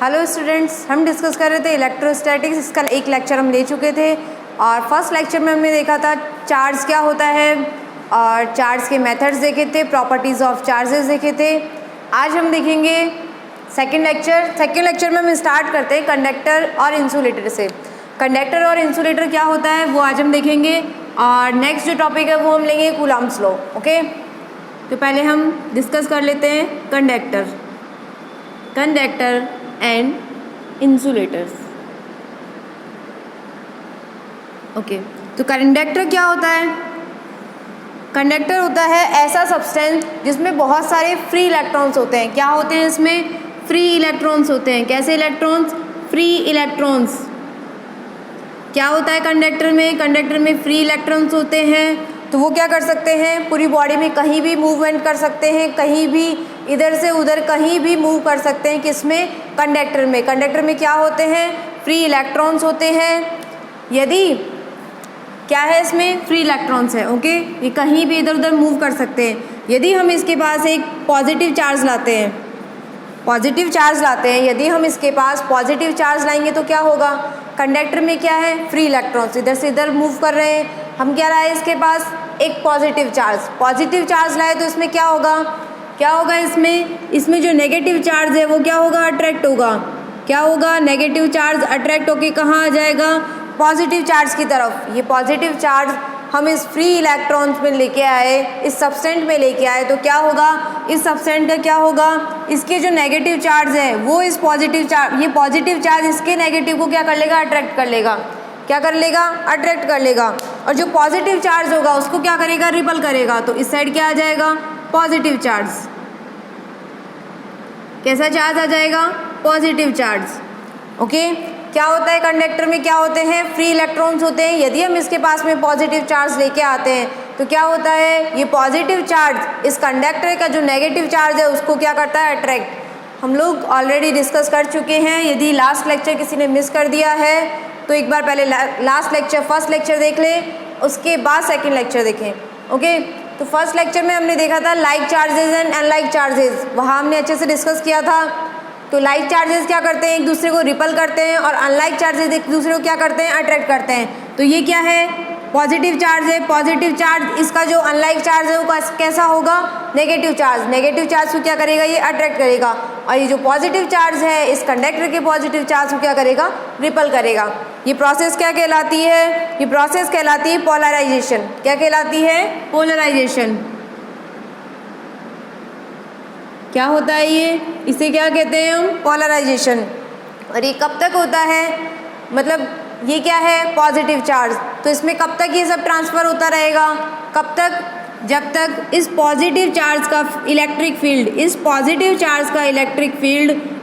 Hello students, हम discuss कर रहे थे इलेक्ट्रोस्टैटिक्स। इसका एक लेक्चर हम ले चुके थे और फर्स्ट लेक्चर में हमने देखा था चार्ज क्या होता है और चार्ज के मेथड्स देखे थे, प्रॉपर्टीज़ ऑफ चार्जेस देखे थे। आज हम देखेंगे सेकंड लेक्चर में हम स्टार्ट करते हैं कंडक्टर और इंसुलेटर से। कंडक्टर और इंसुलेटर क्या होता है वो आज हम देखेंगे और नेक्स्ट जो टॉपिक है वो हम लेंगे कूलम्ब्स लॉ। ओके, तो पहले हम डिस्कस कर लेते हैं कंडक्टर एंड इंसुलेटर्स। ओके, तो कंडक्टर क्या होता है? कंडक्टर होता है ऐसा सब्सटेंस जिसमें बहुत सारे फ्री इलेक्ट्रॉन्स होते हैं। क्या होते हैं इसमें? फ्री इलेक्ट्रॉन्स होते हैं। कैसे इलेक्ट्रॉन्स? Free electrons. क्या होता है कंडक्टर में? कंडक्टर में फ्री इलेक्ट्रॉन्स होते हैं, तो वो क्या कर सकते हैं? पूरी बॉडी में कहीं भी मूवमेंट कर सकते हैं, कहीं भी इधर से उधर कहीं भी मूव कर सकते हैं। किसमें? कंडक्टर में। कंडक्टर में क्या होते हैं? फ्री इलेक्ट्रॉन्स होते हैं। यदि क्या है इसमें? फ्री इलेक्ट्रॉन्स है। ओके, ये कहीं भी इधर उधर मूव कर सकते हैं। यदि हम इसके पास एक पॉजिटिव चार्ज लाते हैं, यदि हम इसके पास पॉजिटिव चार्ज लाएंगे तो क्या होगा? कंडक्टर में क्या है? फ्री इलेक्ट्रॉन्स इधर से इधर मूव कर रहे हैं। हम क्या लाए इसके पास? एक पॉजिटिव चार्ज लाए, तो इसमें क्या होगा? इसमें जो नेगेटिव चार्ज है वो क्या होगा? अट्रैक्ट होगा। क्या होगा? नेगेटिव चार्ज अट्रैक्ट होके कहाँ आ जाएगा? पॉजिटिव चार्ज की तरफ। ये पॉजिटिव चार्ज हम इस फ्री इलेक्ट्रॉन्स में लेके आए, इस सब्सटेंट में लेके आए, तो क्या होगा? इस सब्सटेंट का क्या होगा? इसके जो नेगेटिव चार्ज है वो इस पॉजिटिव चार्ज इसके नेगेटिव को क्या कर लेगा? अट्रैक्ट कर लेगा। क्या कर लेगा? अट्रैक्ट कर लेगा। और जो पॉजिटिव चार्ज होगा उसको क्या करेगा? रिपल करेगा। तो इस साइड क्या आ जाएगा? Positive charge. कैसा चार्ज आ जाएगा? Positive charge. ओके, क्या होता है कंडक्टर में? क्या होते हैं? फ्री इलेक्ट्रॉन्स होते हैं। यदि हम इसके पास में पॉजिटिव चार्ज लेके आते हैं तो क्या होता है? ये पॉजिटिव चार्ज इस कंडक्टर का जो नेगेटिव चार्ज है उसको क्या करता है? अट्रैक्ट। हम लोग ऑलरेडी डिस्कस कर चुके हैं। यदि लास्ट लेक्चर किसी ने मिस कर दिया है तो एक बार पहले फर्स्ट लेक्चर देख लें, उसके बाद सेकेंड लेक्चर देखें। ओके, तो फर्स्ट लेक्चर में हमने देखा था like charges and unlike charges. वहाँ हमने अच्छे से डिस्कस किया था। तो लाइक चार्जेस क्या करते हैं? एक दूसरे को रिपल करते हैं और अनलाइक चार्जेस एक दूसरे को क्या करते हैं? अट्रैक्ट करते हैं। तो ये क्या है? पॉजिटिव चार्ज है। पॉजिटिव चार्ज इसका जो अनलाइक चार्ज है वो कैसा होगा? नेगेटिव चार्ज को क्या करेगा? ये अट्रैक्ट करेगा। और ये जो पॉजिटिव चार्ज है इस कंडक्टर के पॉजिटिव चार्ज को क्या करेगा? रिपल करेगा। ये प्रोसेस क्या कहलाती है? ये प्रोसेस कहलाती है पोलराइजेशन। क्या कहलाती है? पोलराइजेशन। क्या होता है ये? इसे क्या कहते हैं हम? पोलराइजेशन। और ये कब तक होता है? मतलब ये क्या है? Positive charge. तो इसमें कब तक ये सब ट्रांसफ़र होता रहेगा? कब तक? जब तक इस पॉजिटिव चार्ज का इलेक्ट्रिक फील्ड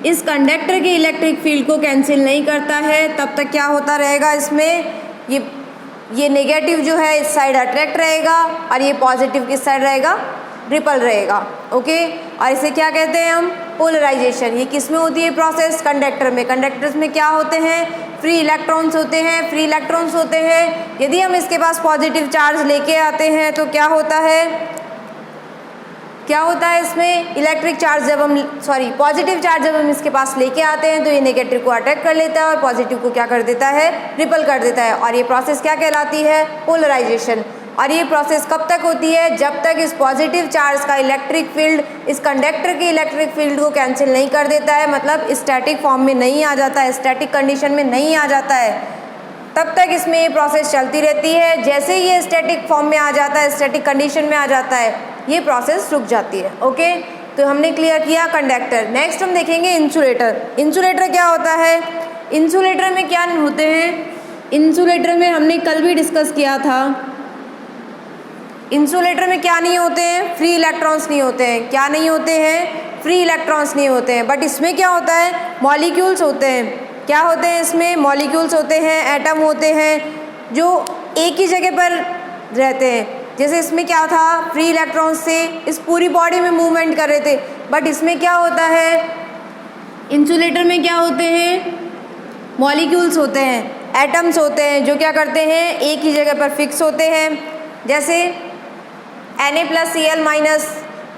इस कंडक्टर के इलेक्ट्रिक फील्ड को कैंसिल नहीं करता है, तब तक क्या होता रहेगा? इसमें ये नेगेटिव जो है इस साइड अट्रैक्ट रहेगा और ये पॉजिटिव किस साइड रहेगा? रिपल रहेगा। ओके, और इसे क्या कहते हैं हम? पोलराइजेशन। ये किस में होती है प्रोसेस? कंडक्टर में। कंडक्टर्स में क्या होते हैं? फ्री इलेक्ट्रॉन्स होते हैं। यदि हम इसके पास पॉजिटिव चार्ज लेके आते हैं तो क्या होता है? इसमें पॉजिटिव चार्ज जब हम इसके पास लेके आते हैं तो ये नेगेटिव को अट्रैक्ट कर लेता है और पॉजिटिव को क्या कर देता है? रिपल कर देता है। और ये प्रोसेस क्या कहलाती है? पोलराइजेशन। और ये प्रोसेस कब तक होती है? जब तक इस पॉजिटिव चार्ज का इलेक्ट्रिक फील्ड इस कंडक्टर के इलेक्ट्रिक फील्ड को कैंसिल नहीं कर देता है, मतलब स्टैटिक फॉर्म में नहीं आ जाता है, स्टैटिक कंडीशन में नहीं आ जाता है, तब तक इसमें ये प्रोसेस चलती रहती है। जैसे ही ये स्टैटिक फॉर्म में आ जाता है, स्टैटिक कंडीशन में आ जाता है, ये प्रोसेस रुक जाती है। ओके, तो हमने क्लियर किया कंडक्टर। नेक्स्ट हम देखेंगे इंसुलेटर। इंसुलेटर क्या होता है? इंसुलेटर में क्या होते हैं? इंसुलेटर में हमने कल भी डिस्कस किया था। इंसुलेटर में क्या नहीं होते हैं? फ्री इलेक्ट्रॉन्स नहीं होते हैं। क्या नहीं होते हैं? फ्री इलेक्ट्रॉन्स नहीं होते हैं। बट इसमें क्या होता है? मॉलिक्यूल्स होते हैं। क्या होते हैं इसमें? मॉलिक्यूल्स होते हैं, एटम होते हैं जो एक ही जगह पर रहते हैं। जैसे इसमें क्या था? फ्री इलेक्ट्रॉन्स से इस पूरी बॉडी में मूवमेंट कर रहे थे। बट इसमें क्या होता है? इंसुलेटर में क्या होते हैं? मॉलिक्यूल्स होते हैं, एटम्स होते हैं जो क्या करते हैं? एक ही जगह पर फिक्स होते हैं। जैसे Na+Cl-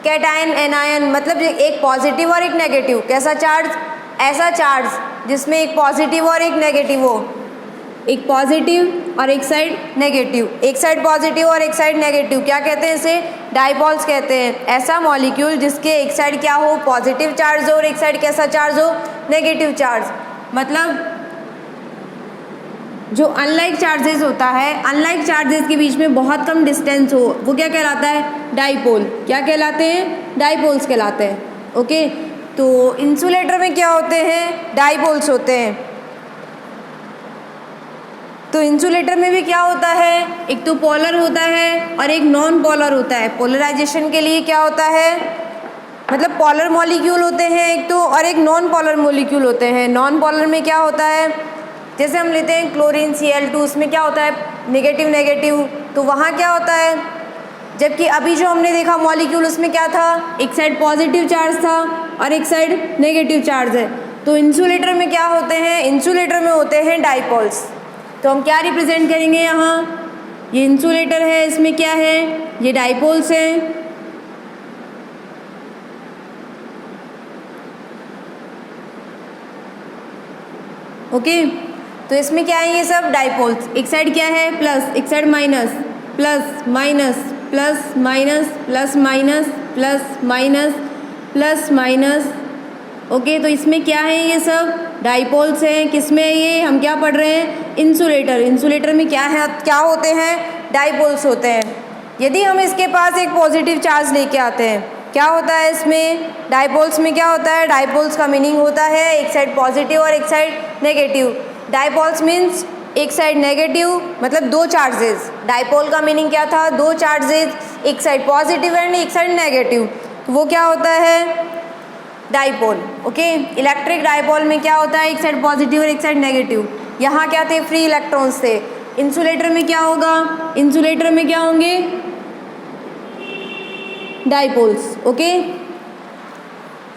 कैटायन एनायन, मतलब एक पॉजिटिव और एक नेगेटिव। कैसा चार्ज? ऐसा चार्ज जिसमें एक पॉजिटिव और एक नेगेटिव हो, एक पॉजिटिव और एक साइड नेगेटिव, एक साइड पॉजिटिव और एक साइड नेगेटिव, क्या कहते हैं इसे? डाइपोल्स कहते हैं। ऐसा मॉलिक्यूल जिसके एक साइड क्या हो? पॉजिटिव चार्ज हो और एक साइड कैसा चार्ज हो? Negative charge. मतलब जो अनलाइक चार्जेस होता है, अनलाइक चार्जेस के बीच में बहुत कम डिस्टेंस हो, वो क्या कहलाता है? डाइपोल। क्या कहलाते हैं? डाइपोल्स कहलाते हैं। ओके, तो इंसुलेटर में क्या होते हैं? डाइपोल्स होते हैं। तो इंसुलेटर में भी क्या होता है? एक तो पोलर होता है और एक नॉन पोलर होता है। पोलराइजेशन के लिए क्या होता है? मतलब पोलर मॉलिक्यूल होते हैं एक तो, और एक नॉन पोलर मॉलिक्यूल होते हैं। नॉन पोलर में क्या होता है? जैसे हम लेते हैं क्लोरीन Cl2, उसमें क्या होता है? Negative negative. तो वहाँ क्या होता है? जबकि अभी जो हमने देखा मॉलिक्यूल, उसमें क्या था? एक साइड पॉजिटिव चार्ज था और एक साइड नेगेटिव चार्ज है। तो इंसुलेटर में क्या होते हैं? इंसुलेटर में होते हैं डाइपोल्स। तो हम क्या रिप्रेजेंट करेंगे यहाँ? ये इंसुलेटर है, इसमें क्या है? ये डाइपोल्स हैं। ओके, तो इसमें क्या है? ये सब डाइपोल्स। एक साइड क्या है? प्लस, एक side minus, plus minus, plus minus, plus minus, plus minus, plus minus. Okay, तो इसमें क्या है? ये सब डाइपोल्स हैं। किसमें ये? हम क्या पढ़ रहे हैं? इंसुलेटर। इंसुलेटर में क्या है? क्या होते हैं? डाइपोल्स होते हैं। यदि हम इसके पास एक पॉजिटिव चार्ज लेके आते हैं, क्या होता है इसमें? डाइपोल्स में क्या होता है? डाइपोल्स का मीनिंग होता है एक साइड पॉजिटिव और एक साइड नेगेटिव। डाइपोल्स मीन्स एक साइड नेगेटिव, मतलब दो चार्जेस। डाइपोल का मीनिंग क्या था? दो चार्जेस, एक साइड पॉजिटिव एंड एक साइड नेगेटिव। तो वो क्या होता है? डाइपोल। ओके, इलेक्ट्रिक डाइपोल में क्या होता है? एक साइड पॉजिटिव और एक साइड नेगेटिव। यहाँ क्या थे? फ्री इलेक्ट्रॉन्स थे। इंसुलेटर में क्या होगा? इंसुलेटर में क्या होंगे? डाइपोल्स। ओके,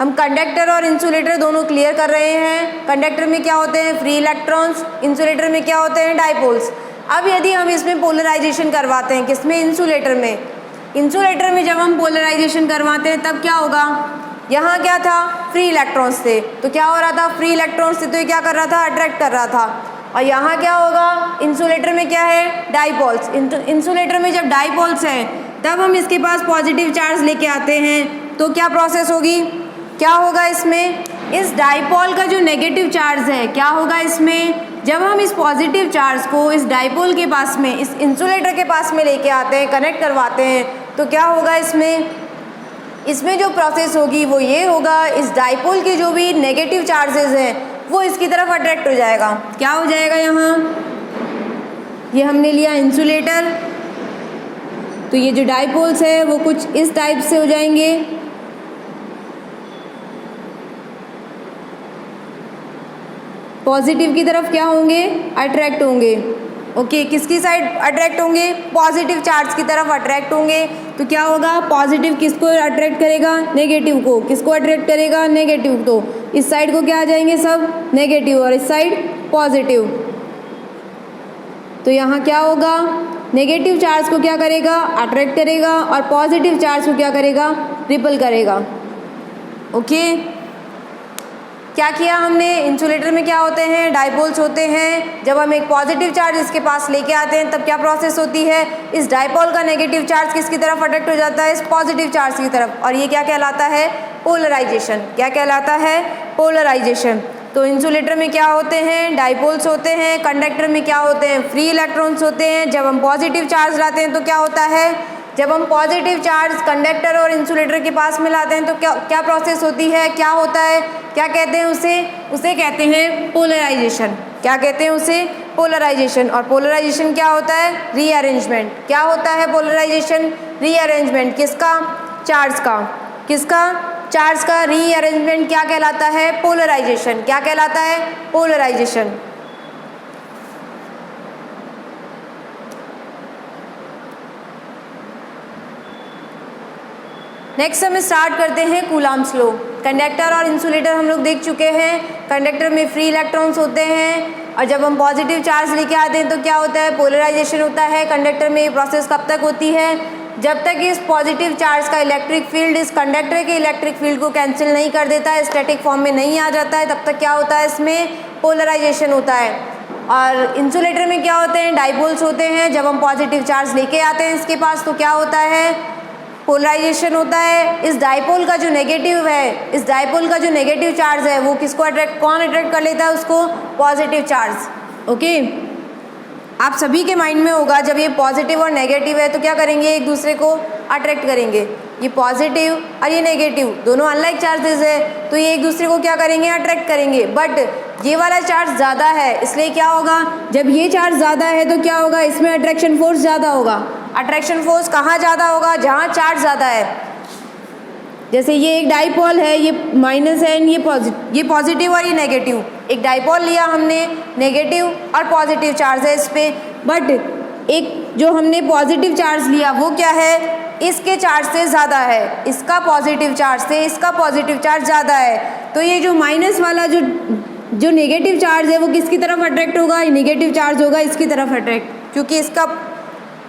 हम कंडक्टर और इंसुलेटर दोनों क्लियर कर रहे हैं। कंडक्टर में क्या होते हैं? Free electrons. इंसुलेटर में क्या होते हैं? डाइपोल्स। अब यदि हम इसमें पोलराइजेशन करवाते हैं, किसमें? इंसुलेटर में। इंसुलेटर में जब हम पोलराइजेशन करवाते हैं तब क्या होगा? यहाँ क्या था? फ्री इलेक्ट्रॉन्स थे। तो क्या हो रहा था? फ्री इलेक्ट्रॉन्स थे, तो ये क्या कर रहा था? अट्रैक्ट कर रहा था। और यहाँ क्या होगा? इंसुलेटर में क्या है? डाइपोल्स। इंसुलेटर में जब डाइपोल्स हैं तब हम इसके पास पॉजिटिव चार्ज लेके आते हैं, तो क्या प्रोसेस होगी? क्या होगा इसमें? इस डाइपोल का जो नेगेटिव चार्ज है, क्या होगा इसमें? जब हम इस पॉजिटिव चार्ज को इस डाइपोल के पास में, इस इंसुलेटर के पास में लेके आते हैं, कनेक्ट करवाते हैं, तो क्या होगा इसमें? इसमें जो प्रोसेस होगी वो ये होगा, इस डाइपोल के जो भी नेगेटिव चार्जेस हैं वो इसकी तरफ अट्रैक्ट हो जाएगा। क्या हो जाएगा यहाँ? ये हमने लिया इंसुलेटर, तो ये जो डाइपोल्स है वो कुछ इस टाइप से हो जाएंगे। पॉजिटिव की तरफ क्या होंगे? अट्रैक्ट होंगे। ओके, किसकी साइड अट्रैक्ट होंगे? पॉजिटिव चार्ज की तरफ अट्रैक्ट होंगे। तो क्या होगा? पॉजिटिव किसको अट्रैक्ट करेगा? नेगेटिव को। किसको अट्रैक्ट करेगा? नेगेटिव को। इस साइड को क्या आ जाएंगे? सब नेगेटिव, और इस साइड पॉजिटिव। तो यहाँ क्या होगा? नेगेटिव चार्ज को क्या करेगा? अट्रैक्ट करेगा, और पॉजिटिव चार्ज को क्या करेगा? रिपल करेगा। ओके, क्या किया हमने? इंसुलेटर में क्या होते हैं? डाइपोल्स होते हैं। जब हम एक पॉजिटिव चार्ज इसके पास लेके आते हैं तब क्या प्रोसेस होती है? इस डाइपोल का नेगेटिव चार्ज किसकी तरफ अट्रैक्ट हो जाता है? इस पॉजिटिव चार्ज की तरफ, और ये क्या कहलाता है? पोलराइजेशन। क्या कहलाता है? पोलराइजेशन। तो इंसुलेटर में क्या होते हैं? डाइपोल्स होते हैं। कंडक्टर में क्या होते हैं? फ्री इलेक्ट्रॉन्स होते हैं। जब हम पॉजिटिव चार्ज लाते हैं तो क्या होता है? जब हम पॉजिटिव चार्ज कंडक्टर और इंसुलेटर के पास में लाते हैं तो क्या प्रोसेस होती है? क्या होता है? क्या कहते हैं उसे कहते हैं पोलराइजेशन। क्या कहते हैं उसे? पोलराइजेशन। और पोलराइजेशन क्या होता है? रीअरेंजमेंट। क्या होता है पोलराइजेशन? रीअरेंजमेंट। किसका? चार्ज का। किसका? चार्ज का रीअरेंजमेंट क्या कहलाता है? पोलराइजेशन। क्या कहलाता है? पोलराइजेशन। नेक्स्ट हम स्टार्ट करते हैं कूलाम्स लॉ। कंडक्टर और इंसुलेटर हम लोग देख चुके हैं। कंडक्टर में फ्री इलेक्ट्रॉन्स होते हैं, और जब हम पॉजिटिव चार्ज लेके आते हैं तो क्या होता है? पोलराइजेशन होता है। कंडक्टर में ये प्रोसेस कब तक होती है? जब तक इस पॉजिटिव चार्ज का इलेक्ट्रिक फील्ड इस कंडक्टर के इलेक्ट्रिक फील्ड को कैंसिल नहीं कर देता है, स्टैटिक फॉर्म में नहीं आ जाता है, तब तक क्या होता है, इसमें पोलराइजेशन होता है। और इंसुलेटर में क्या होते हैं, डाइपोल्स होते हैं। जब हम पॉजिटिव चार्ज लेके आते हैं इसके पास तो क्या होता है, पोलराइजेशन होता है। इस डाइपोल का जो नेगेटिव है, इस डाइपोल का जो नेगेटिव चार्ज है वो किसको अट्रैक्ट, कौन अट्रैक्ट कर लेता है उसको, पॉजिटिव चार्ज। ओके, आप सभी के माइंड में होगा जब ये पॉजिटिव और नेगेटिव है तो क्या करेंगे, एक दूसरे को अट्रैक्ट करेंगे। ये पॉजिटिव और ये नेगेटिव दोनों अनलाइक चार्जेस है, तो ये एक दूसरे को क्या करेंगे, अट्रैक्ट करेंगे। बट ये वाला चार्ज ज़्यादा है, इसलिए क्या होगा, जब ये चार्ज ज़्यादा है तो क्या होगा, इसमें अट्रैक्शन फोर्स ज़्यादा होगा। अट्रैक्शन फोर्स कहाँ ज़्यादा होगा, जहाँ चार्ज ज़्यादा है। जैसे ये एक डाइपोल है, ये माइनस है एंड ये पॉजिटिव और ये नेगेटिव। एक डाइपोल लिया हमने, नेगेटिव और पॉजिटिव चार्ज है इस पर, बट एक जो हमने पॉजिटिव चार्ज लिया वो क्या है, इसके चार्ज से ज़्यादा है, इसका पॉजिटिव चार्ज से इसका पॉजिटिव चार्ज ज़्यादा है। तो ये जो माइनस वाला जो नेगेटिव चार्ज है वो किसकी तरफ अट्रैक्ट होगा, नेगेटिव चार्ज होगा इसकी तरफ अट्रैक्ट, क्योंकि इसका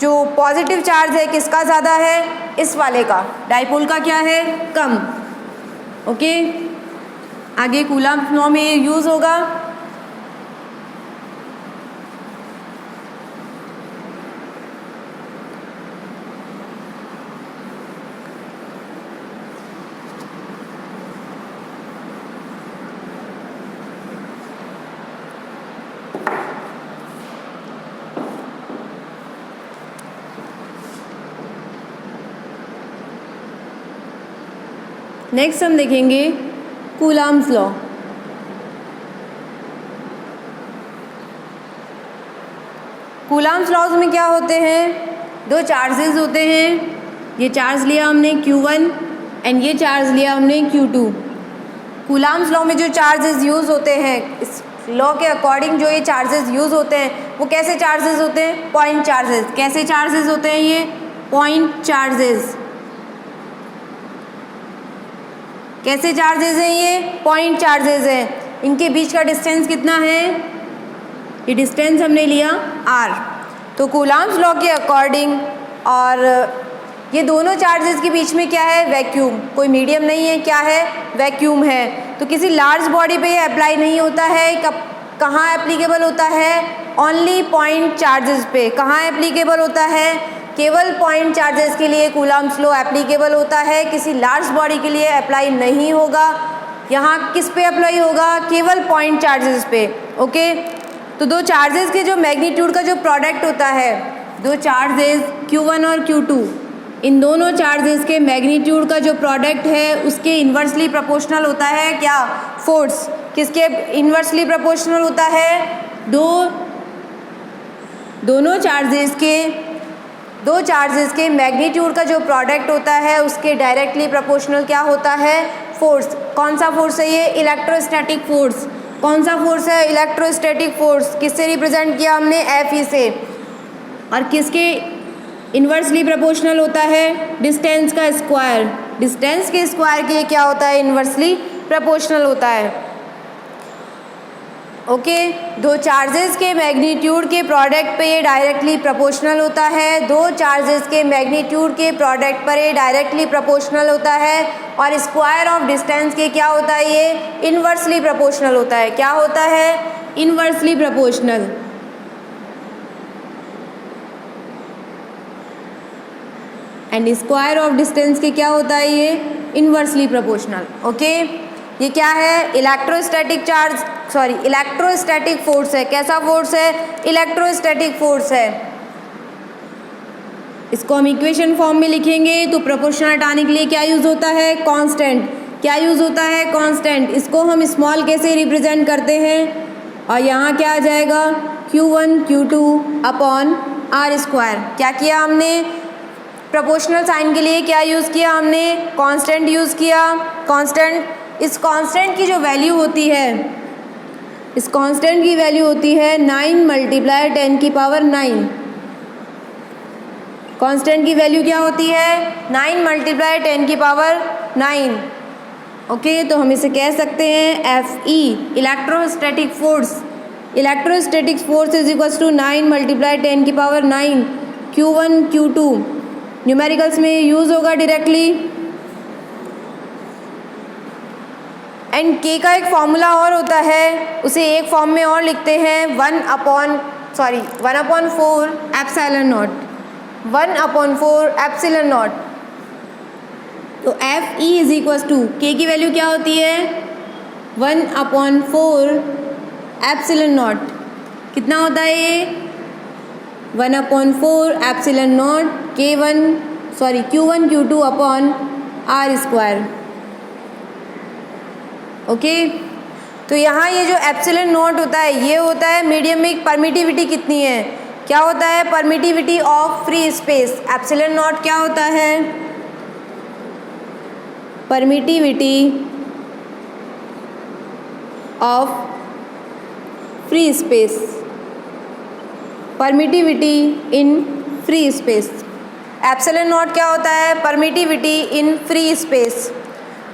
जो पॉजिटिव चार्ज है किसका ज़्यादा है, इस वाले का, डाइपोल का क्या है, कम। ओके, आगे कूलम्ब लॉ में यूज़ होगा। नेक्स्ट हम देखेंगे कूलम्ब्स लॉ। कूलम्ब्स लॉज में क्या होते हैं, दो चार्जेस होते हैं। ये चार्ज लिया हमने Q1 एंड ये चार्ज लिया हमने Q2। कूलम्ब्स लॉ में जो चार्जेस यूज़ होते हैं, इस लॉ के अकॉर्डिंग जो ये चार्जेस यूज़ होते हैं वो कैसे चार्जेस होते हैं, पॉइंट चार्जेस। कैसे चार्जेस होते हैं ये, पॉइंट चार्जेस। कैसे चार्जेस हैं ये, पॉइंट चार्जेस हैं। इनके बीच का डिस्टेंस कितना है, ये डिस्टेंस हमने लिया r। तो कूलम्ब्स लॉ के अकॉर्डिंग और ये दोनों चार्जेस के बीच में क्या है, वैक्यूम, कोई मीडियम नहीं है, क्या है, वैक्यूम है। तो किसी लार्ज बॉडी पे ये अप्लाई नहीं होता है, कहाँ एप्लीकेबल होता है, ओनली पॉइंट चार्जेस पे। कहाँ एप्लीकेबल होता है, केवल पॉइंट चार्जेस के लिए कूलम्ब्स लॉ एप्लीकेबल होता है, किसी लार्ज बॉडी के लिए अप्लाई नहीं होगा। यहाँ किस पे अप्लाई होगा, केवल पॉइंट चार्जेस पे। ओके, तो दो चार्जेस के जो मैग्नीट्यूड का जो प्रोडक्ट होता है, दो चार्जेस Q1 और Q2, इन दोनों चार्जेस के मैग्नीट्यूड का जो प्रोडक्ट है उसके इन्वर्सली प्रोपोर्शनल होता है क्या, फोर्स। किसके इन्वर्सली प्रोपोर्शनल होता है, दो चार्जेस के मैग्नीट्यूड का जो प्रोडक्ट होता है उसके डायरेक्टली प्रोपोर्शनल क्या होता है, फोर्स। कौन सा फोर्स है ये, इलेक्ट्रोस्टैटिक फोर्स। कौन सा फोर्स है, इलेक्ट्रोस्टैटिक फोर्स। किससे रिप्रेजेंट किया हमने, Fe से। और किसके इन्वर्सली प्रोपोर्शनल होता है, डिस्टेंस का स्क्वायर। डिस्टेंस के स्क्वायर के क्या होता है, इन्वर्सली प्रोपोर्शनल होता है। ओके, दो चार्जेस के मैग्नीट्यूड के प्रोडक्ट पे ये डायरेक्टली प्रोपोर्शनल होता है, दो चार्जेस के मैग्नीट्यूड के प्रोडक्ट पर ये डायरेक्टली प्रोपोर्शनल होता है। और स्क्वायर ऑफ डिस्टेंस के क्या होता है, ये इन्वर्सली प्रोपोर्शनल होता है। क्या होता है, inversely proportional. And square of distance के क्या होता है, ये इन्वर्सली प्रोपोर्शनल। ओके, ये क्या है, इलेक्ट्रोस्टैटिक फोर्स है। कैसा फोर्स है, इलेक्ट्रोस्टैटिक फोर्स है। इसको हम इक्वेशन फॉर्म में लिखेंगे तो प्रोपोर्शनल हटाने के लिए क्या यूज़ होता है, कांस्टेंट। क्या यूज़ होता है, कांस्टेंट। इसको हम स्मॉल कैसे रिप्रेजेंट करते हैं, और यहाँ क्या आ जाएगा, Q1 Q2 upon R square. क्या किया हमने, प्रोपोर्शनल साइन के लिए क्या यूज़ किया हमने, कांस्टेंट यूज़ किया। कांस्टेंट, इस कांस्टेंट की जो वैल्यू होती है, इस कांस्टेंट की वैल्यू होती है 9 × 10⁹ कांस्टेंट की वैल्यू क्या होती है, 9 × 10⁹। ओके, तो हम इसे कह सकते हैं Fe, electrostatic force. Electrostatic force is equals to 9 × 10⁹ Q1 Q2। Numericals में यूज़ होगा डायरेक्टली। एंड के का एक फॉर्मूला और होता है, उसे एक फॉर्म में और लिखते हैं 1/4 एप्सिलॉन नॉट, 1/4 एप्सिलॉन नॉट। तो F E is equal to K की वैल्यू क्या होती है 1/4 एप्सिलॉन नॉट। कितना होता है ये 1/4 epsilon naught Q1 Q2 upon R square. Okay, तो यहाँ ये जो एप्सिलॉन नॉट होता है ये होता है मीडियम में परमिटिविटी कितनी है, क्या होता है permittivity of free space. Epsilon not क्या होता है permittivity of free space, permittivity in free space. Epsilon not क्या होता है परमिटिविटी इन फ्री स्पेस।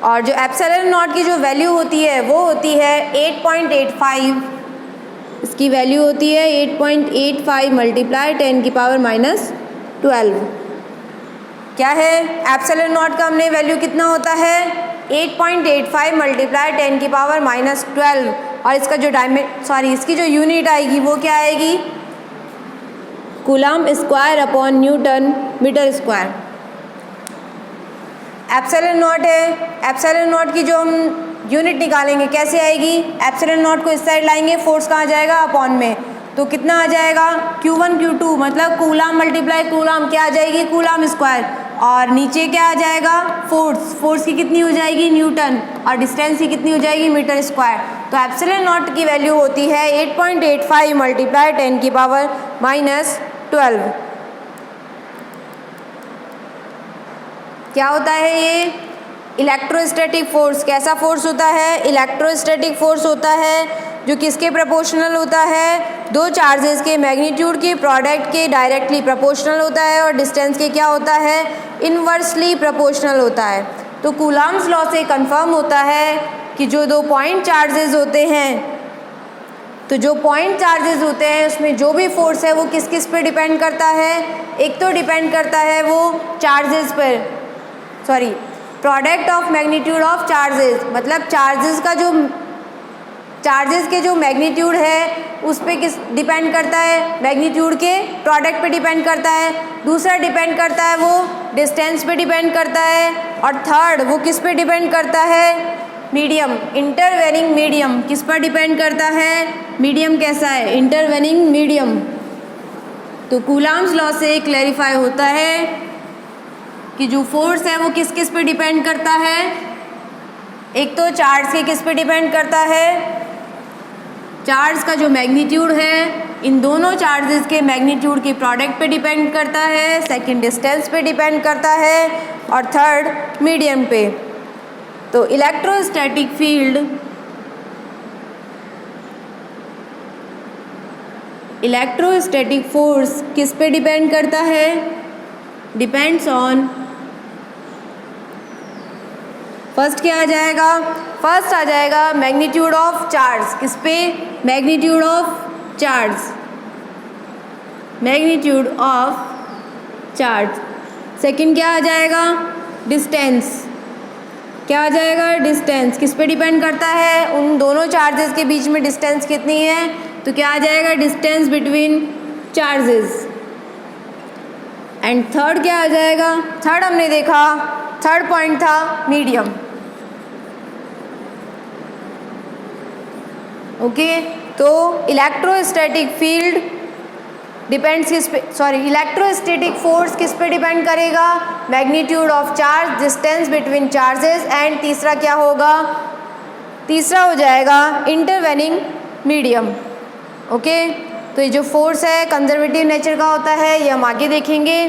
और जो एप्सिलॉन नॉट की जो वैल्यू होती है वो होती है 8.85, इसकी वैल्यू होती है 8.85 मल्टीप्लाई 10⁻⁻12। क्या है एप्सिलॉन नॉट का हमने वैल्यू कितना होता है 8.85 मल्टीप्लाई 10⁻⁻12। और इसका जो इसकी जो यूनिट आएगी वो क्या आएगी coulomb square upon newton metre square. Epsilon naught है, एप्सिलॉन नॉट की जो हम यूनिट निकालेंगे कैसे आएगी, एप्सिलॉन नॉट को इस साइड लाएंगे, फोर्स कहाँ जाएगा अपॉन में, तो कितना आ जाएगा Q1 Q2 मतलब कूलम्ब मल्टीप्लाई कूलम्ब क्या आ जाएगी कूलम्ब स्क्वायर, और नीचे क्या आ जाएगा फोर्स की कितनी हो जाएगी न्यूटन, और डिस्टेंस की कितनी हो जाएगी मीटर स्क्वायर। तो एप्सिलॉन नॉट की वैल्यू होती है 8.85 मल्टीप्लाई 10⁻⁻12। क्या होता है ये इलेक्ट्रोस्टैटिक फोर्स। कैसा फोर्स होता है इलेक्ट्रोस्टैटिक फोर्स होता है जो किसके प्रोपोर्शनल होता है दो चार्जेस के मैग्नीट्यूड के प्रोडक्ट के डायरेक्टली प्रोपोर्शनल होता है, और डिस्टेंस के क्या होता है इनवर्सली प्रोपोर्शनल होता है। तो कूलम्ब्स लॉ से कंफर्म होता है कि जो दो पॉइंट चार्जेस होते हैं, तो जो पॉइंट चार्जेस होते हैं उसमें जो भी फोर्स है वो किस किस पे डिपेंड करता है, एक तो डिपेंड करता है वो चार्जेस पर, product of magnitude of charges, मतलब चार्जेस के जो मैग्नीट्यूड है उस पे किस डिपेंड करता है मैग्नीट्यूड के प्रोडक्ट पे डिपेंड करता है। दूसरा डिपेंड करता है वो डिस्टेंस पे डिपेंड करता है, और थर्ड वो किस पे डिपेंड करता है मीडियम, इंटरवेनिंग मीडियम किस पर डिपेंड करता है, मीडियम कैसा है इंटरवेनिंग मीडियम। तो कूलम्ब्स लॉ से क्लैरिफाई होता है कि जो फोर्स है वो किस किस पे डिपेंड करता है, एक तो चार्ज के किस पे डिपेंड करता है, चार्ज का जो मैग्नीट्यूड है इन दोनों चार्जेस के मैग्नीट्यूड के प्रोडक्ट पे डिपेंड करता है, सेकंड डिस्टेंस पे डिपेंड करता है, और थर्ड मीडियम पे। तो इलेक्ट्रोस्टैटिक फील्ड, इलेक्ट्रोस्टैटिक फोर्स किस पे डिपेंड करता है, डिपेंड्स ऑन, फर्स्ट क्या आ जाएगा, फर्स्ट आ जाएगा मैग्नीट्यूड ऑफ चार्ज, किस पे magnitude of charge, magnitude of charge. Second क्या आ जाएगा डिस्टेंस, क्या आ जाएगा डिस्टेंस, किस पे डिपेंड करता है उन दोनों चार्जेस के बीच में डिस्टेंस कितनी है, तो क्या आ जाएगा distance between charges. And third क्या आ जाएगा, थर्ड हमने देखा थर्ड पॉइंट था मीडियम। ओके, तो इलेक्ट्रोस्टैटिक फील्ड डिपेंड्स किस पे, इलेक्ट्रोस्टैटिक फोर्स किस पे डिपेंड करेगा, magnitude of charge, distance between charges, and तीसरा क्या होगा, तीसरा हो जाएगा इंटरवेनिंग मीडियम। ओके, तो ये जो फोर्स है कंजर्वेटिव नेचर का होता है, ये हम आगे देखेंगे।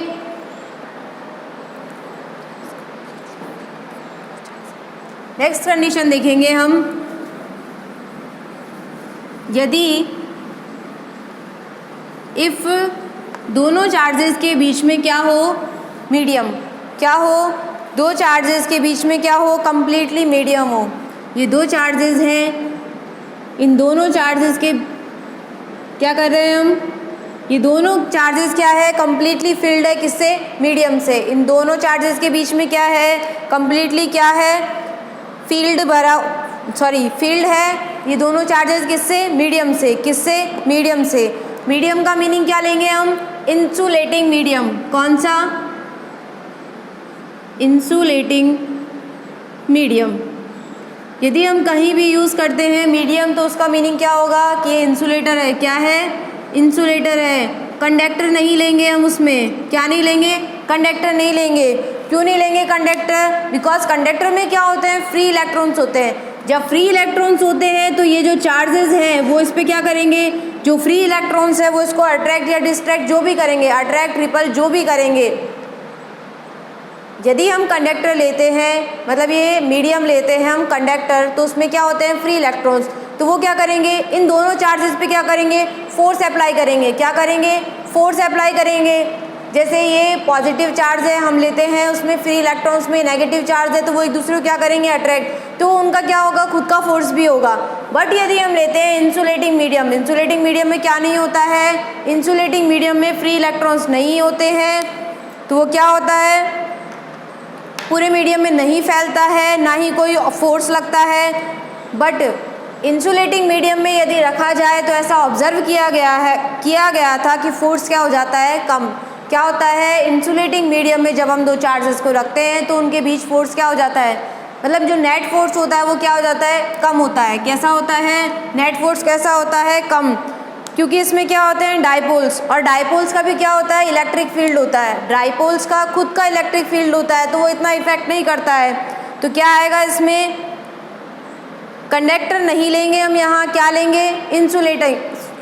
नेक्स्ट कंडीशन देखेंगे हम, यदि इफ़ दोनों चार्जेस के बीच में क्या हो मीडियम, क्या हो दो चार्जेस के बीच में क्या हो कंप्लीटली मीडियम हो। ये दो चार्जेस हैं, इन दोनों चार्जेस के क्या कर रहे हैं हम ये दोनों चार्जेस क्या है, कम्प्लीटली फील्ड है किससे, मीडियम से। इन दोनों चार्जेस के बीच में क्या है, कम्प्लीटली क्या है, फील्ड है। ये दोनों चार्जेस किससे, मीडियम से, किससे, मीडियम से। मीडियम का मीनिंग क्या लेंगे हम, इंसुलेटिंग मीडियम। कौन सा, इंसुलेटिंग मीडियम। यदि हम कहीं भी यूज़ करते हैं मीडियम तो उसका मीनिंग क्या होगा कि ये इंसुलेटर है। क्या है, इंसुलेटर है। कंडक्टर नहीं लेंगे हम उसमें, क्या नहीं लेंगे, कंडक्टर नहीं लेंगे। क्यों नहीं लेंगे कंडक्टर, बिकॉज कंडक्टर में क्या होते हैं, फ्री इलेक्ट्रॉन्स होते हैं। जब फ्री इलेक्ट्रॉन्स होते हैं तो ये जो चार्जेस हैं वो इस पर क्या करेंगे, जो फ्री इलेक्ट्रॉन्स है वो इसको अट्रैक्ट या डिस्ट्रैक्ट जो भी करेंगे, अट्रैक्ट रिपल जो भी करेंगे। यदि हम कंडक्टर लेते हैं, मतलब ये मीडियम लेते हैं हम कंडक्टर, तो उसमें क्या होते हैं, फ्री इलेक्ट्रॉन्स। तो वो क्या करेंगे, इन दोनों चार्जेस पे क्या करेंगे, फोर्स अप्लाई करेंगे। क्या करेंगे, फोर्स अप्लाई करेंगे। जैसे ये पॉजिटिव चार्ज है, हम लेते हैं उसमें फ्री इलेक्ट्रॉन्स में नेगेटिव चार्ज है, तो वो एक दूसरे को क्या करेंगे, अट्रैक्ट। तो उनका क्या होगा, खुद का फोर्स भी होगा। बट यदि हम लेते हैं इंसुलेटिंग मीडियम, इंसुलेटिंग मीडियम में क्या नहीं होता है, इंसुलेटिंग मीडियम में फ्री इलेक्ट्रॉन्स नहीं होते हैं। तो वो क्या होता है, पूरे मीडियम में नहीं फैलता है, ना ही कोई फोर्स लगता है। बट इंसुलेटिंग मीडियम में यदि रखा जाए तो ऐसा ऑब्जर्व किया गया था कि फोर्स क्या हो जाता है, कम। क्या होता है, इंसुलेटिंग मीडियम में जब हम दो चार्जेस को रखते हैं तो उनके बीच फोर्स क्या हो जाता है, मतलब जो नेट फोर्स होता है वो क्या हो जाता है, कम होता है। कैसा होता है, नेट फोर्स कैसा होता है, कम। क्योंकि इसमें क्या होते हैं, डाइपोल्स, और डाइपोल्स का भी क्या होता है, इलेक्ट्रिक फील्ड होता है। डाइपोल्स का खुद का इलेक्ट्रिक फील्ड होता है, तो वो इतना इफेक्ट नहीं करता है। तो क्या आएगा इसमें, कंडक्टर नहीं लेंगे हम, यहाँ क्या लेंगे,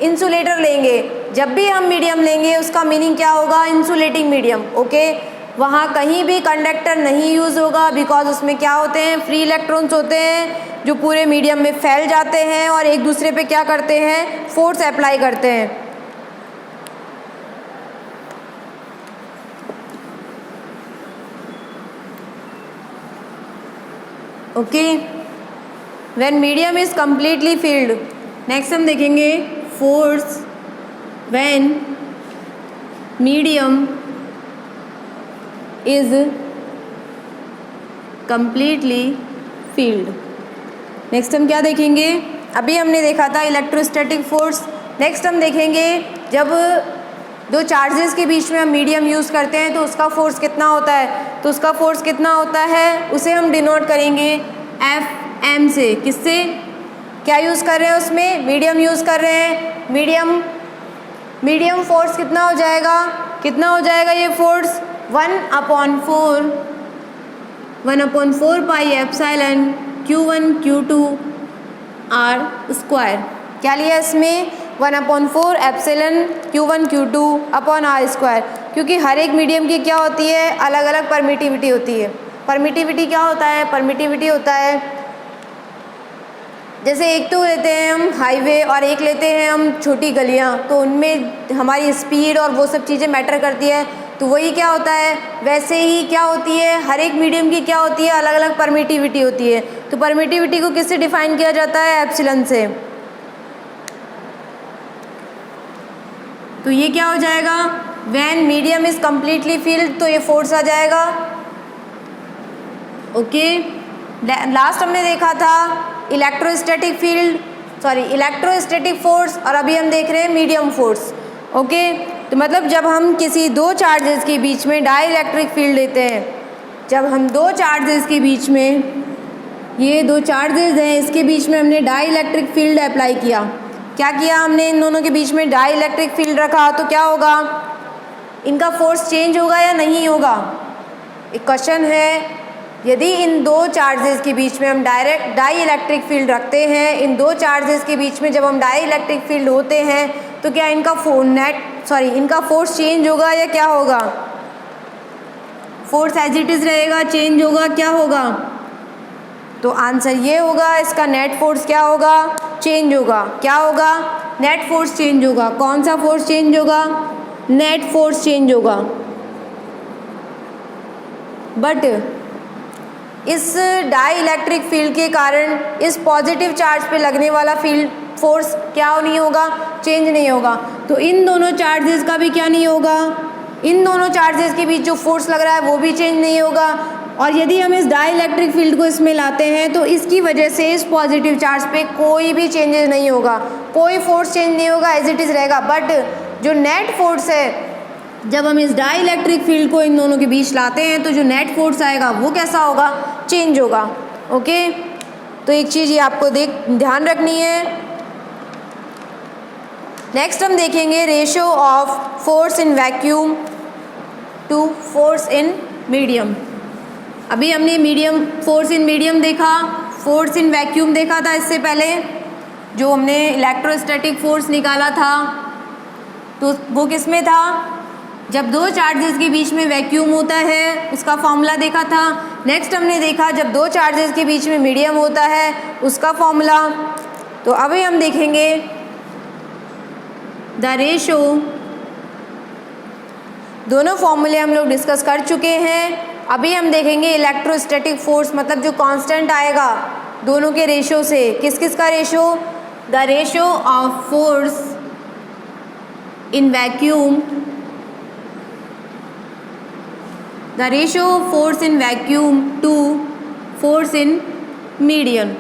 इंसुलेटर लेंगे। जब भी हम मीडियम लेंगे उसका मीनिंग क्या होगा, इंसुलेटिंग मीडियम। ओके, वहाँ कहीं भी कंडक्टर नहीं यूज़ होगा, बिकॉज उसमें क्या होते हैं, फ्री इलेक्ट्रॉन्स होते हैं जो पूरे मीडियम में फैल जाते हैं और एक दूसरे पे क्या करते हैं, फोर्स अप्लाई करते हैं। Okay, when medium is completely field. Next हम देखेंगे force when medium is completely field. Next हम क्या देखेंगे, अभी हमने देखा था इलेक्ट्रोस्टैटिक फोर्स। नेक्स्ट हम देखेंगे जब दो चार्जेस के बीच में हम मीडियम यूज़ करते हैं तो उसका फोर्स कितना होता है। तो उसका फोर्स कितना होता है उसे हम डिनोट करेंगे Fm से। किससे, क्या यूज़ कर रहे हैं उसमें, मीडियम यूज़ कर रहे हैं। मीडियम फोर्स कितना हो जाएगा, ये force 1/4 pi epsilon Q1 Q2 R square. क्या लिया इसमें, 1/4 epsilon Q1 Q2 upon R square. क्योंकि हर एक मीडियम की क्या होती है, अलग अलग परमिटिविटी होती है। परमिटिविटी क्या होता है, परमिटिविटी होता है, जैसे एक तो लेते हैं हम हाईवे और एक लेते हैं हम छोटी गलियाँ, तो उनमें हमारी स्पीड और वो सब चीज़ें मैटर करती है। तो वही क्या होता है, वैसे ही क्या होती है, हर एक मीडियम की क्या होती है, अलग अलग परमिटिविटी होती है। तो परमिटिविटी को किससे डिफाइन किया जाता है, एप्सिलॉन से। तो ये क्या हो जाएगा, when medium is completely field, तो ये फोर्स आ जाएगा। ओके, लास्ट हमने देखा था इलेक्ट्रोस्टैटिक फोर्स, और अभी हम देख रहे हैं मीडियम फोर्स। ओके, तो मतलब जब हम किसी दो चार्जेस के बीच में डाई इलेक्ट्रिक फील्ड लेते हैं, जब हम दो चार्जेस के बीच में, ये दो चार्जेस हैं, इसके बीच में हमने डाई इलेक्ट्रिक फील्ड अप्लाई किया। क्या किया हमने, इन दोनों के बीच में डाई इलेक्ट्रिक फील्ड रखा, तो क्या होगा, इनका फोर्स चेंज होगा या नहीं होगा। एक क्वेश्चन है, यदि इन दो चार्जेस के बीच में हम डायरेक्ट डाई इलेक्ट्रिक फील्ड रखते हैं, इन दो चार्जेस के बीच में जब हम डाई इलेक्ट्रिक फील्ड होते हैं, तो क्या इनका फोर्स चेंज होगा या क्या होगा, फोर्स एज इट इज रहेगा, चेंज होगा, क्या होगा। तो आंसर ये होगा, इसका नेट फोर्स क्या होगा, चेंज होगा। क्या होगा, नेट फोर्स चेंज होगा। कौन सा फोर्स चेंज होगा, नेट फोर्स चेंज होगा। बट इस डाई इलेक्ट्रिक फील्ड के कारण इस पॉजिटिव चार्ज पे लगने वाला फील्ड फोर्स क्या नहीं होगा, चेंज नहीं होगा। तो इन दोनों चार्जेस का भी क्या नहीं होगा, इन दोनों चार्जेस के बीच जो फोर्स लग रहा है वो भी चेंज नहीं होगा। और यदि हम इस डाई इलेक्ट्रिक फील्ड को इसमें लाते हैं तो इसकी वजह से इस पॉजिटिव चार्ज पे कोई भी चेंजेस नहीं होगा, कोई फोर्स चेंज नहीं होगा, एज इट इज़ रहेगा। बट जो नेट फोर्स है, जब हम इस डाई इलेक्ट्रिक फील्ड को इन दोनों के बीच लाते हैं तो जो नेट फोर्स आएगा वो कैसा होगा, चेंज होगा। ओके, तो एक चीज़ ये आपको ध्यान रखनी है। नेक्स्ट हम देखेंगे ratio of force in vacuum to force in medium. अभी हमने मीडियम, फोर्स इन मीडियम देखा, फोर्स इन वैक्यूम देखा था इससे पहले, जो हमने इलेक्ट्रोस्टैटिक फोर्स निकाला था तो वो किस में था, जब दो चार्जेस के बीच में वैक्यूम होता है उसका फॉर्मूला देखा था। नेक्स्ट हमने देखा जब दो चार्जेस के बीच में मीडियम होता है उसका फॉर्मूला। तो अभी हम देखेंगे द रेशो, दोनों फॉर्मूले हम लोग डिस्कस कर चुके हैं। अभी हम देखेंगे इलेक्ट्रोस्टैटिक फोर्स, मतलब जो कांस्टेंट आएगा दोनों के रेशो से, किस किस का ratio, the ratio of force in vacuum, the ratio of force in vacuum to force in medium,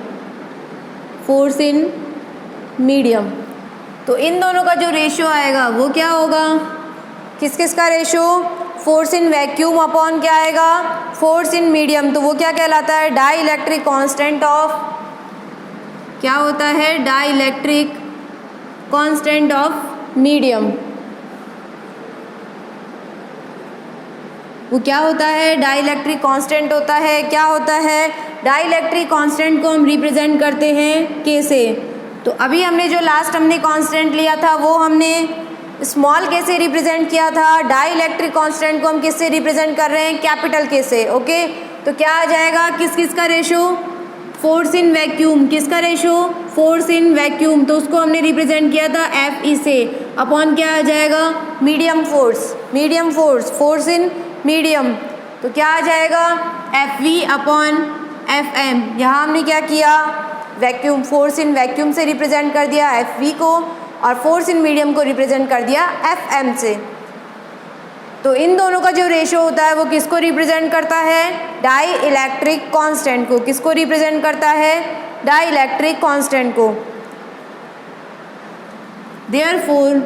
force in medium. तो इन दोनों का जो रेशो आएगा वो क्या होगा, किस किस का ratio, force in vacuum upon क्या आएगा, फोर्स इन मीडियम। तो वो क्या कहलाता है, डाई इलेक्ट्रिक कांस्टेंट ऑफ, क्या होता है, dielectric constant of medium. वो क्या होता है, डाई इलेक्ट्रिक कांस्टेंट होता है। क्या होता है, डाई इलेक्ट्रिक कांस्टेंट को हम रिप्रेजेंट करते हैं के से। तो अभी हमने जो लास्ट हमने कांस्टेंट लिया था वो हमने स्मॉल के से रिप्रेजेंट किया था। डाई इलेक्ट्रिक कांस्टेंट को हम किससे रिप्रेजेंट कर रहे हैं, कैपिटल के से। ओके, तो क्या आ जाएगा, किस किस का रेशो, फोर्स इन वैक्यूम, किसका रेशो, फोर्स इन वैक्यूम, तो उसको हमने रिप्रेजेंट किया था एफ ई से, अपॉन क्या आ जाएगा, medium force, medium force, force in medium. तो क्या आ जाएगा, F V upon F M. यहाँ हमने क्या किया, वैक्यूम, फोर्स इन वैक्यूम से रिप्रेजेंट कर दिया एफ वी को, और फोर्स इन मीडियम को रिप्रेजेंट कर दिया एफ एम से। तो इन दोनों का जो रेशो होता है वो किसको रिप्रेजेंट करता है, डाई इलेक्ट्रिक कांस्टेंट को। किसको रिप्रेजेंट करता है, डाई इलेक्ट्रिक कांस्टेंट को। Therefore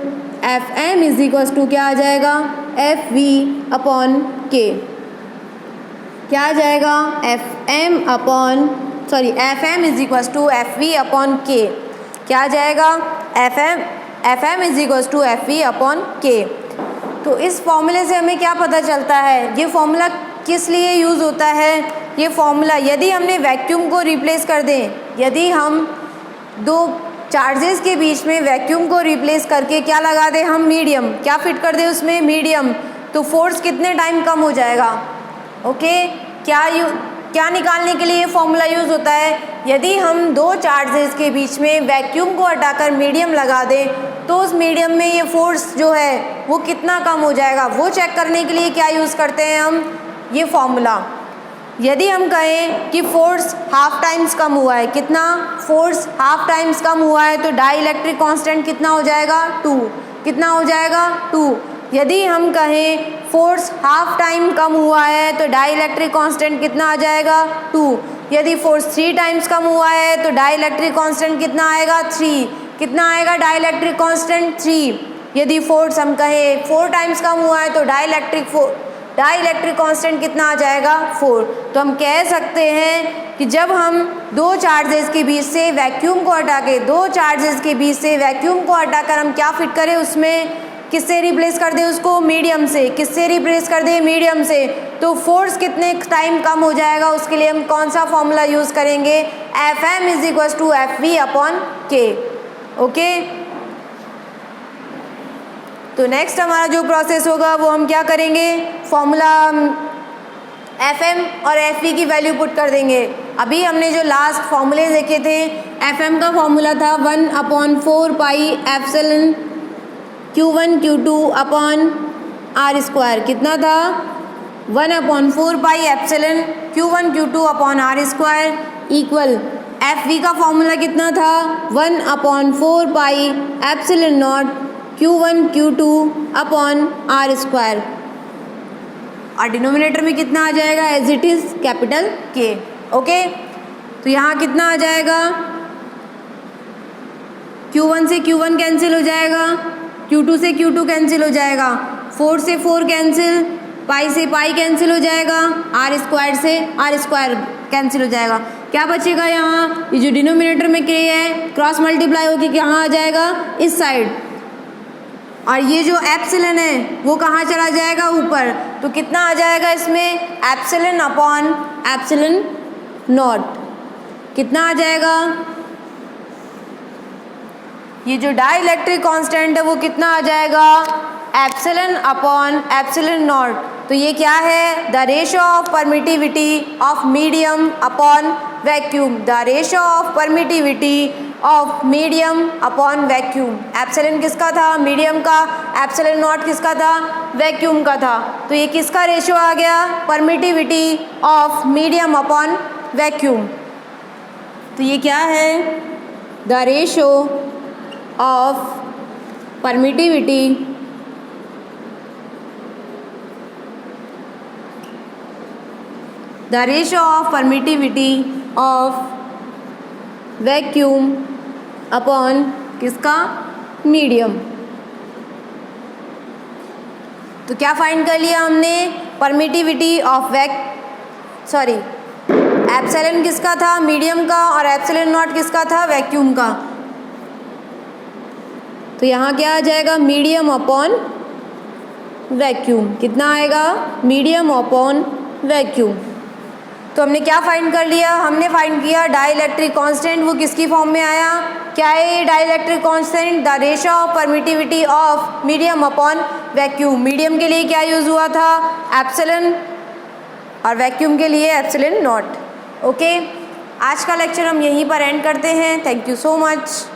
F M is equals to क्या आ जाएगा, एफ वी अपॉन के। क्या आ जाएगा, F M upon, sorry, F M is equals to F V upon K. क्या आ जाएगा, F M is equals to F V upon K. तो इस फॉर्मूले से हमें क्या पता चलता है, ये फॉर्मूला किस लिए यूज़ होता है, ये फॉर्मूला यदि हमने वैक्यूम को रिप्लेस कर दें, यदि हम दो चार्जेस के बीच में वैक्यूम को रिप्लेस करके क्या लगा दें हम, मीडियम, क्या फिट कर दें उसमें, मीडियम, तो फोर्स कितने टाइम कम हो जाएगा। ओके, क्या निकालने के लिए ये फॉर्मूला यूज़ होता है, यदि हम दो चार्जेस के बीच में वैक्यूम को हटाकर मीडियम लगा दें तो उस मीडियम में ये फोर्स जो है वो कितना कम हो जाएगा, वो चेक करने के लिए क्या यूज़ करते हैं हम, ये फॉर्मूला। यदि हम कहें कि फोर्स हाफ टाइम्स कम हुआ है, कितना, फोर्स हाफ टाइम्स कम हुआ है, तो डाई इलेक्ट्रिक कांस्टेंट कितना हो जाएगा, 2। कितना हो जाएगा, 2। यदि हम कहें फोर्स हाफ टाइम कम हुआ है तो डाई इलेक्ट्रिक कांस्टेंट कितना आ जाएगा, 2। यदि फोर्स 3 टाइम्स कम हुआ है तो डाई इलेक्ट्रिक कांस्टेंट कितना आएगा, 3। कितना आएगा डाई इलेक्ट्रिक कांस्टेंट, 3। यदि फोर्स हम कहें 4 टाइम्स कम हुआ है तो डाई इलेक्ट्रिक कांस्टेंट कितना आ जाएगा, 4। तो हम कह सकते हैं कि जब हम दो चार्जेस के बीच से वैक्यूम को हटा के, दो चार्जेस के बीच से वैक्यूम को हटाकर हम क्या फिट करें उसमें, किससे रिप्लेस कर दे उसको, मीडियम से। किससे रिप्लेस कर दे, मीडियम से, तो फोर्स कितने टाइम कम हो जाएगा, उसके लिए हम कौन सा फॉर्मूला यूज़ करेंगे, F M is equal to F V upon K. Okay, तो नेक्स्ट हमारा जो प्रोसेस होगा वो हम क्या करेंगे, फॉर्मूला एफ एम और एफ वी की वैल्यू पुट कर देंगे। अभी हमने जो लास्ट फॉर्मूले देखे थे, एफ एम का फॉर्मूला था 1/4 pi epsilon Q1 Q2 upon R square. कितना था, 1/4 pi epsilon Q1 Q2 upon R square equal F V का फॉर्मूला कितना था 1/4 pi epsilon naught Q1 Q2 upon R square और डिनोमिनेटर में कितना आ जाएगा as it is capital K. Okay, तो यहाँ कितना आ जाएगा Q1 से Q1 कैंसिल हो जाएगा, Q2 से Q2 कैंसिल हो जाएगा, 4 से 4 कैंसिल, पाई से पाई कैंसिल हो जाएगा, आर स्क्वायर से आर स्क्वायर कैंसिल हो जाएगा। क्या बचेगा यहाँ, ये जो डिनोमिनेटर में के है क्रॉस मल्टीप्लाई होकर कहाँ आ जाएगा इस साइड, और ये जो एप्सिलॉन है वो कहाँ चला जाएगा ऊपर। तो कितना आ जाएगा इसमें एप्सिलॉन अपॉन एप्सिलॉन नॉट, कितना आ जाएगा, ये जो डाइलेक्ट्रिक कांस्टेंट है वो कितना आ जाएगा एप्सिलॉन अपॉन एप्सिलॉन नॉट। तो ये क्या है the ratio of permittivity of medium upon vacuum, the ratio of permittivity of medium upon vacuum. Epsilon किसका था मीडियम का, एप्सिलॉन नॉट किसका था वैक्यूम का था। तो ये किसका रेशियो आ गया permittivity of medium upon vacuum. तो ये क्या है the ratio of permittivity the ratio of permittivity of vacuum upon किसका मीडियम। तो क्या फाइंड कर लिया हमने परमिटिविटी ऑफ एप्सिलॉन किसका था मीडियम का और एप्सिलॉन नॉट किसका था वैक्यूम का। तो यहाँ क्या आ जाएगा मीडियम अपॉन वैक्यूम, कितना आएगा मीडियम अपॉन वैक्यूम। तो हमने क्या फाइंड कर लिया, हमने फाइंड किया डाइलेक्ट्रिक कांस्टेंट, वो किसकी फॉर्म में आया, क्या है ये dielectric constant the ratio of permittivity of medium upon vacuum. Medium के लिए क्या यूज़ हुआ था एप्सिलॉन और वैक्यूम के लिए एप्सिलॉन नॉट। ओके, आज का लेक्चर हम यहीं पर एंड करते हैं। Thank you so much.